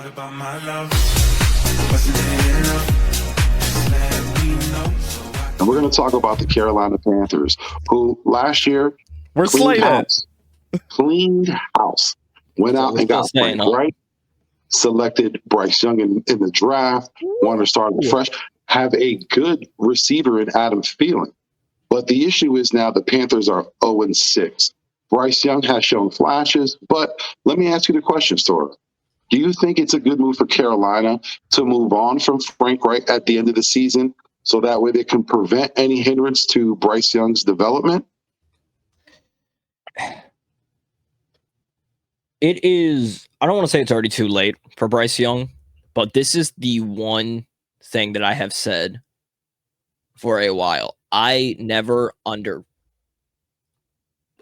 What about my love? Wasn't it enough? Just let me know. And we're going to talk about the Carolina Panthers, who last year We're cleaned slated. house. Went out and got Frank Reich, selected Bryce Young in the draft, wanted to start fresh, have a good receiver in Adam Thielen. But the issue is now the Panthers are 0-6. Bryce Young has shown flashes, but let me ask you the question, Sora. Do you think it's a good move for Carolina to move on from Frank Reich at the end of the season so that way they can prevent any hindrance to Bryce Young's development? It is, I don't want to say it's already too late for Bryce Young, but this is the one thing that I have said for a while. I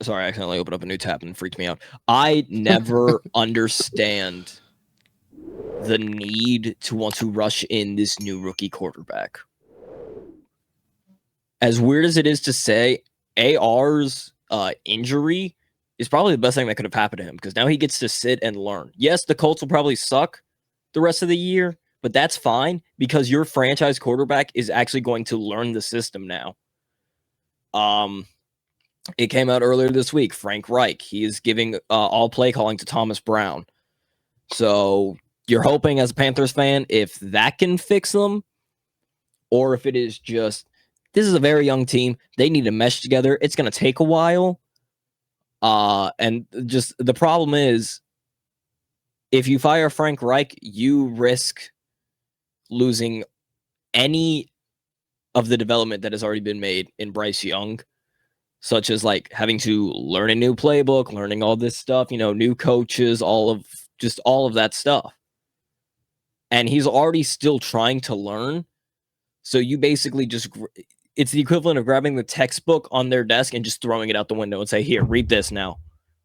accidentally opened up a new tab and freaked me out. I never understand the need to want to rush in this new rookie quarterback. As weird as it is to say, AR's injury is probably the best thing that could have happened to him because now he gets to sit and learn. Yes, the Colts will probably suck the rest of the year, but that's fine because your franchise quarterback is actually going to learn the system now. It came out earlier this week. Frank Reich, he is giving all play calling to Thomas Brown. So you're hoping as a Panthers fan, if that can fix them, or if it is just, this is a very young team. They need to mesh together. It's going to take a while. And just the problem is, if you fire Frank Reich, you risk losing any of the development that has already been made in Bryce Young, such as like having to learn a new playbook, learning all this stuff, new coaches, all of that stuff. And he's already still trying to learn. So you basically it's the equivalent of grabbing the textbook on their desk and just throwing it out the window and say, here, read this now.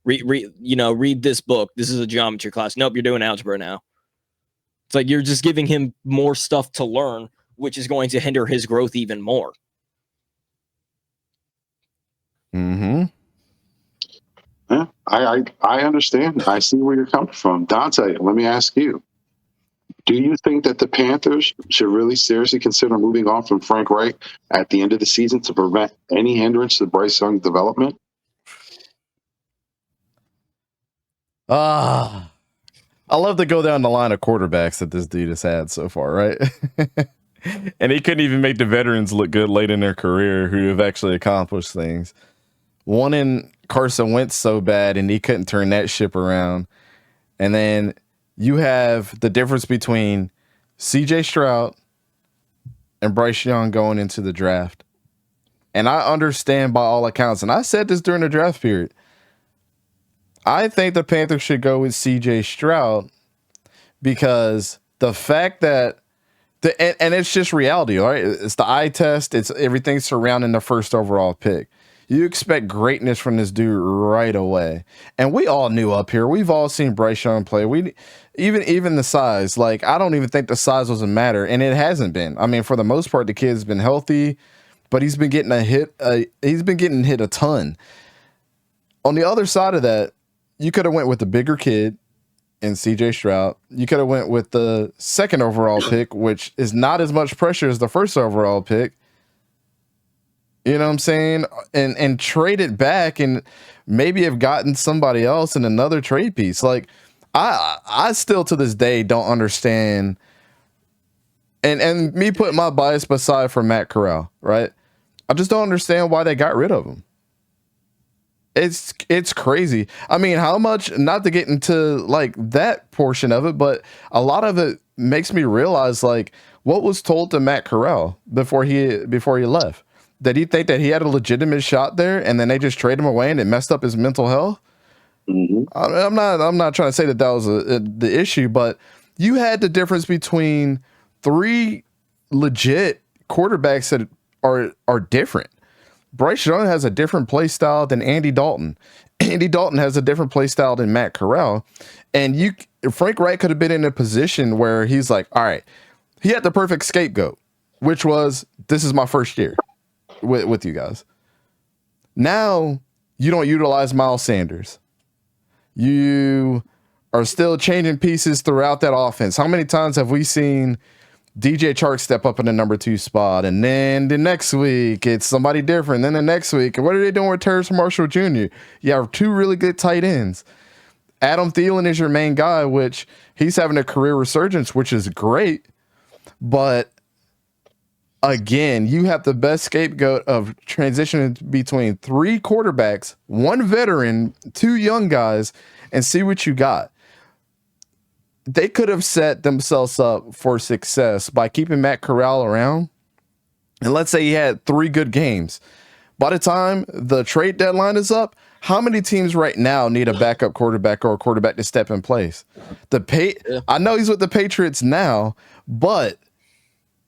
Read this book. This is a geometry class. Nope, you're doing algebra now. It's like you're just giving him more stuff to learn, which is going to hinder his growth even more. Mm-hmm. Yeah, I understand. I see where you're coming from. Dante, let me ask you. Do you think that the Panthers should really seriously consider moving on from Frank Reich at the end of the season to prevent any hindrance to Bryce Young's development? I love to go down the line of quarterbacks that this dude has had so far, right? And he couldn't even make the veterans look good late in their career who have actually accomplished things. One in Carson Wentz so bad, and he couldn't turn that ship around. And then you have the difference between CJ Stroud and Bryce Young going into the draft. And I understand by all accounts, and I said this during the draft period, I think the Panthers should go with CJ Stroud because the fact that and it's just reality, right? It's the eye test. It's everything surrounding the first overall pick. You expect greatness from this dude right away. And we all knew up here. We've all seen Bryce Young play. Even the size. Like, I don't even think the size was a matter, and it hasn't been. I mean, for the most part, the kid's been healthy, but he's been getting hit a ton. On the other side of that, you could have went with the bigger kid in CJ Stroud. You could have went with the second overall pick, which is not as much pressure as the first overall pick. You know what I'm saying? And trade it back and maybe have gotten somebody else in another trade piece. Like, I still to this day don't understand. And me putting my bias aside for Matt Corral, right? I just don't understand why they got rid of him. It's crazy. I mean, how much, not to get into like that portion of it, but a lot of it makes me realize like what was told to Matt Corral before he left. Did he think that he had a legitimate shot there and then they just trade him away and it messed up his mental health? Mm-hmm. I'm not trying to say that was the issue, but you had the difference between three legit quarterbacks that are different. Bryce Young has a different play style than Andy Dalton. Andy Dalton has a different play style than Matt Corral. And Frank Reich could have been in a position where he's like, all right, he had the perfect scapegoat, which was, this is my first year with you guys. Now you don't utilize Miles Sanders. You are still changing pieces throughout that offense. How many times have we seen DJ Chark step up in the number 2 spot, and then the next week it's somebody different. Then the next week, what are they doing with Terrace Marshall Jr.? You have 2 really good tight ends. Adam Thielen is your main guy, which he's having a career resurgence, which is great. But again, you have the best scapegoat of transitioning between 3 quarterbacks, 1 veteran, 2 young guys, and see what you got. They could have set themselves up for success by keeping Matt Corral around. And let's say he had 3 good games. By the time the trade deadline is up, how many teams right now need a backup quarterback or a quarterback to step in place? I know he's with the Patriots now, but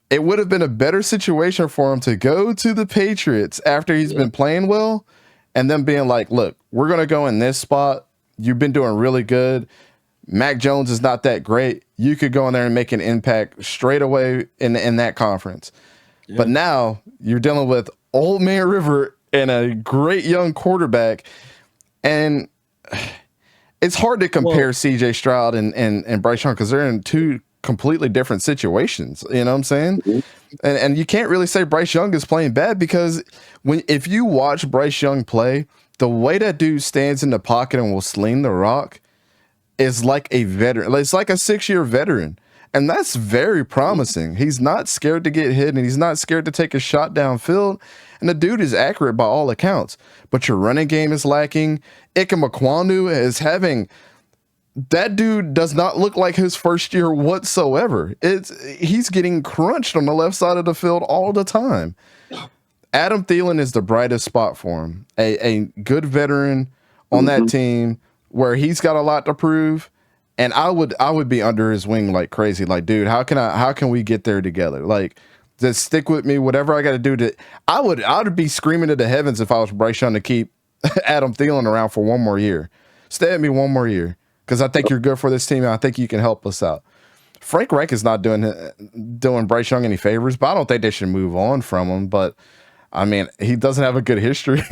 it would have been a better situation for him to go to the Patriots after he's been playing well and then being like, look, we're going to go in this spot. You've been doing really good. Mac Jones is not that great. You could go in there and make an impact straight away in that conference. Yeah. But now you're dealing with Old Man River and a great young quarterback. And it's hard to compare CJ Stroud and Bryce Young because they're in 2 completely different situations. You know what I'm saying? Mm-hmm. And you can't really say Bryce Young is playing bad because if you watch Bryce Young play, the way that dude stands in the pocket and will sling the rock is like a veteran. It's like a 6-year veteran. And that's very promising. He's not scared to get hit, and he's not scared to take a shot downfield. And the dude is accurate by all accounts. But your running game is lacking. Ike Mekwonu is having... That dude does not look like his first year whatsoever. He's getting crunched on the left side of the field all the time. Adam Thielen is the brightest spot for him. A good veteran on that team where he's got a lot to prove, and I would be under his wing like crazy. Like, dude, how can we get there together? Like, just stick with me, whatever I got to do. I would be screaming to the heavens if I was Bryce Young to keep Adam Thielen around for 1 more year. Stay at me 1 more year because I think you're good for this team, and I think you can help us out. Frank Reich is not doing Bryce Young any favors, but I don't think they should move on from him. But I mean, he doesn't have a good history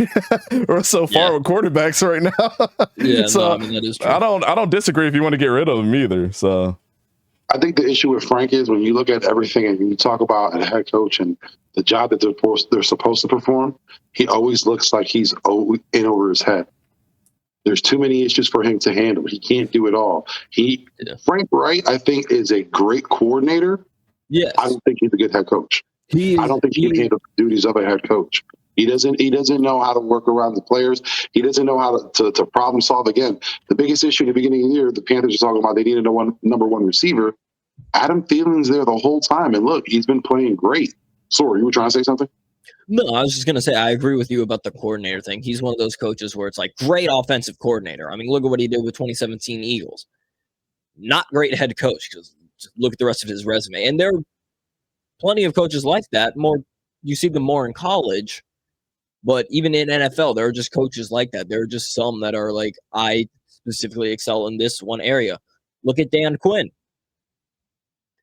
or so far with quarterbacks right now. So I mean, that is true. I don't disagree if you want to get rid of him either. So I think the issue with Frank is when you look at everything and you talk about a head coach and the job that they're supposed to perform, he always looks like he's in over his head. There's too many issues for him to handle. He can't do it all. Frank Wright, I think, is a great coordinator. Yes. I don't think he's a good head coach. I don't think he can handle the duties of a head coach. He doesn't know how to work around the players. He doesn't know how to problem solve. Again, the biggest issue in the beginning of the year, the Panthers are talking about they needed a number 1 receiver. Adam Thielen's there the whole time. And look, he's been playing great. Sorry, you were trying to say something? No, I was just going to say, I agree with you about the coordinator thing. He's one of those coaches where it's like great offensive coordinator. I mean, look at what he did with 2017 Eagles. Not great head coach because look at the rest of his resume. And there are plenty of coaches like that. You see them more in college, but even in NFL, there are just coaches like that. There are just some that are like, I specifically excel in this one area. Look at Dan Quinn.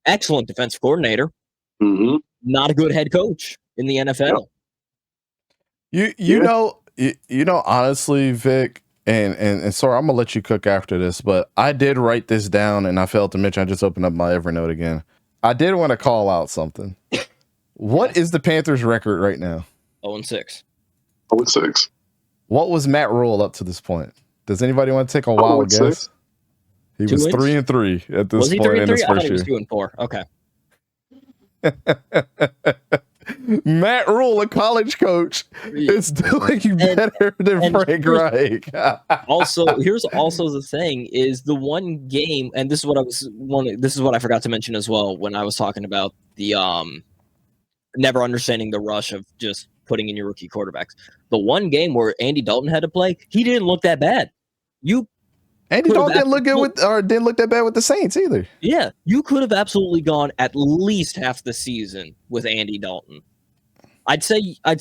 Excellent defensive coordinator. Mm-hmm. Not a good head coach in the NFL. You know, honestly, Vic, and sorry, I'm gonna let you cook after this, but I did write this down and I failed to mention. I just opened up my Evernote again. I did want to call out something. What is the Panthers' record right now? 0-6. 0-6. What was Matt Rule up to this point? Does anybody want to take a wild guess? He was 3-3 at this point in his first year. He was 2-4. Okay. Matt Rule, a college coach, is doing better than Frank Reich. Here's also the thing: is the one game, and this is what I forgot to mention as well when I was talking about the never understanding the rush of just putting in your rookie quarterbacks. The one game where Andy Dalton had to play, he didn't look that bad. Andy Dalton didn't look that bad with the Saints either. Yeah, you could have absolutely gone at least half the season with Andy Dalton. I'd say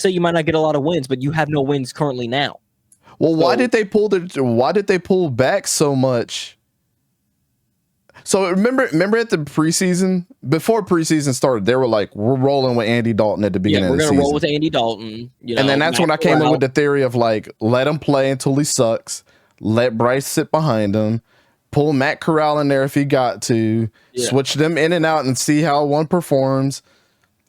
you might not get a lot of wins, but you have no wins currently now. Well, why did they pull back so much? So remember at the preseason, before preseason started, they were like, we're rolling with Andy Dalton at the beginning of the season. We're going to roll with Andy Dalton. And then that's when I came in with the theory of like, let him play until he sucks. Let Bryce sit behind him. pull Matt Corral in there if he got to, switch them in and out and see how one performs,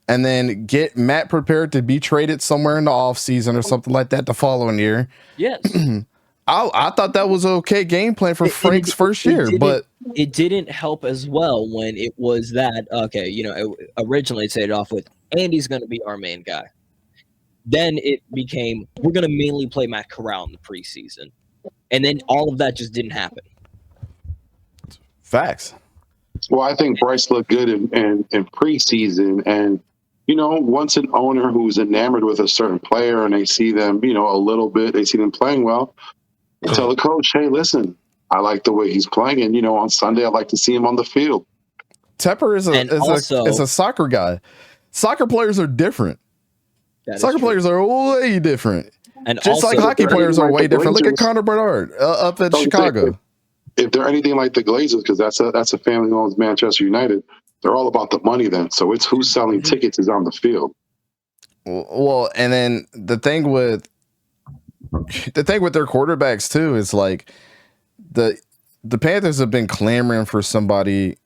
and then get Matt prepared to be traded somewhere in the offseason or something like that the following year. Yes. I thought that was an okay game plan for Frank's first year, but it didn't help as well when it was that, okay, you know, originally it started off with Andy's going to be our main guy. Then it became, we're going to mainly play Matt Corral in the preseason. And then all of that just didn't happen. Facts. Well, I think Bryce looked good in preseason. And, you know, once an owner who's enamored with a certain player and they see them, you know, a little bit, they see them playing well, they tell the coach, hey, listen, I like the way he's playing. And, you know, on Sunday, I'd like to see him on the field. Tepper is a soccer guy. Soccer players are different. Soccer players are way different. And just like hockey players are way different. Look at Connor Bernard up at Chicago. If they're anything like the Glazers, because that's a family who owns Manchester United, they're all about the money then. So it's who's selling tickets is on the field. Well, and then the thing with their quarterbacks too is like the Panthers have been clamoring for somebody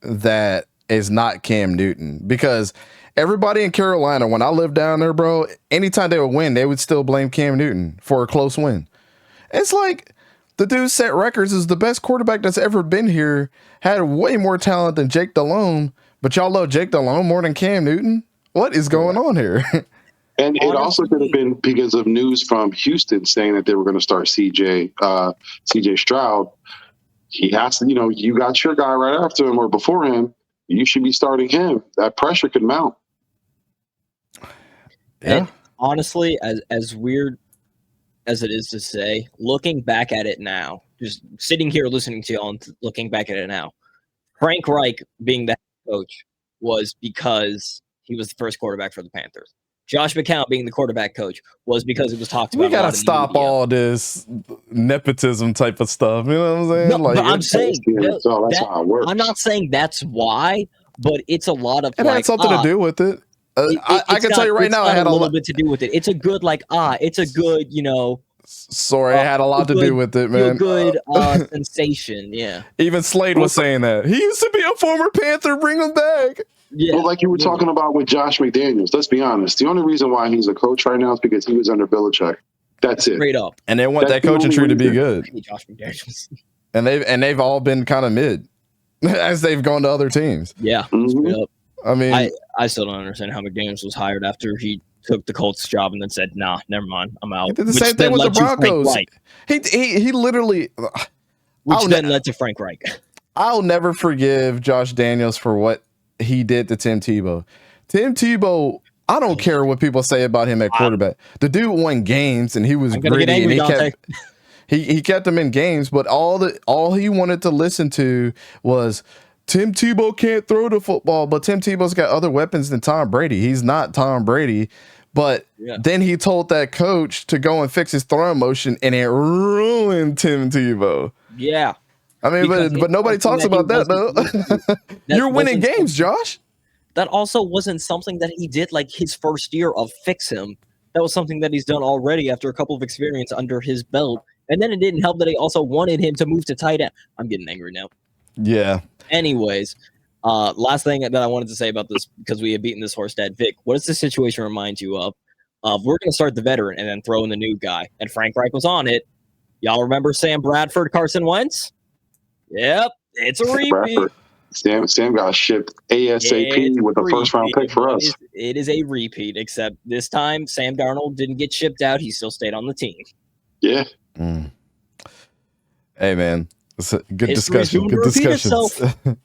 that is not Cam Newton, because everybody in Carolina, when I lived down there, bro, anytime they would win, they would still blame Cam Newton for a close win. It's like the dude set records as the best quarterback that's ever been here, had way more talent than Jake Delhomme, but y'all love Jake Delhomme more than Cam Newton? What is going on here? And it also could have been because of news from Houston saying that they were going to start CJ Stroud. He has to, you know, you got your guy right after him or before him. You should be starting him. That pressure could mount. Yeah. And honestly, as weird as it is to say, looking back at it now, just sitting here listening to y'all and looking back at it now, Frank Reich being the head coach was because he was the first quarterback for the Panthers. Josh McCown being the quarterback coach was because it was talked about. We gotta stop all this nepotism type of stuff. You know what I'm saying? No, like, but I'm saying that's how it works. I'm not saying that's why, but it's a lot of. It had something to do with it. I can tell you right now, it had a little bit to do with it. It's a good, it's a good, you know. Sorry, it had a lot to do with it, man. Good sensation, yeah. Even Slade was saying that. He used to be a former Panther. Bring him back. Yeah. Well, like you were talking about with Josh McDaniels, let's be honest. The only reason why he's a coach right now is because he was under Belichick. That's it. Straight up. And they want that coaching tree to be good. Josh McDaniels. And they've all been kind of mid as they've gone to other teams. Yeah. Mm-hmm. I mean, I still don't understand how McDaniels was hired after he took the Colts job and then said, nah, never mind, I'm out. He did the same thing with the Broncos. He literally then led to Frank Reich. I'll never forgive Josh Daniels for what he did to Tim Tebow. Tim Tebow, I don't care what people say about him at quarterback. The dude won games and he was gritty angry, and he kept them in games, but all he wanted to listen to was Tim Tebow can't throw the football, but Tim Tebow's got other weapons than Tom Brady. He's not Tom Brady. But then he told that coach to go and fix his throwing motion, and it ruined Tim Tebow. Yeah. I mean, but nobody talks about that, though. You're winning games, Josh. That also wasn't something that he did like his first year of fix him. That was something that he's done already after a couple of experience under his belt. And then it didn't help that he also wanted him to move to tight end. I'm getting angry now. Yeah. Anyways, last thing that I wanted to say about this, because we have beaten this horse dead, Vic, what does this situation remind you of? We're going to start the veteran and then throw in the new guy. And Frank Reich was on it. Y'all remember Sam Bradford, Carson Wentz? Yep, it's a repeat. Sam got shipped ASAP with a first-round pick for us. It is a repeat, except this time Sam Darnold didn't get shipped out. He still stayed on the team. Yeah. Hey, man. It's a good discussion. Good discussion.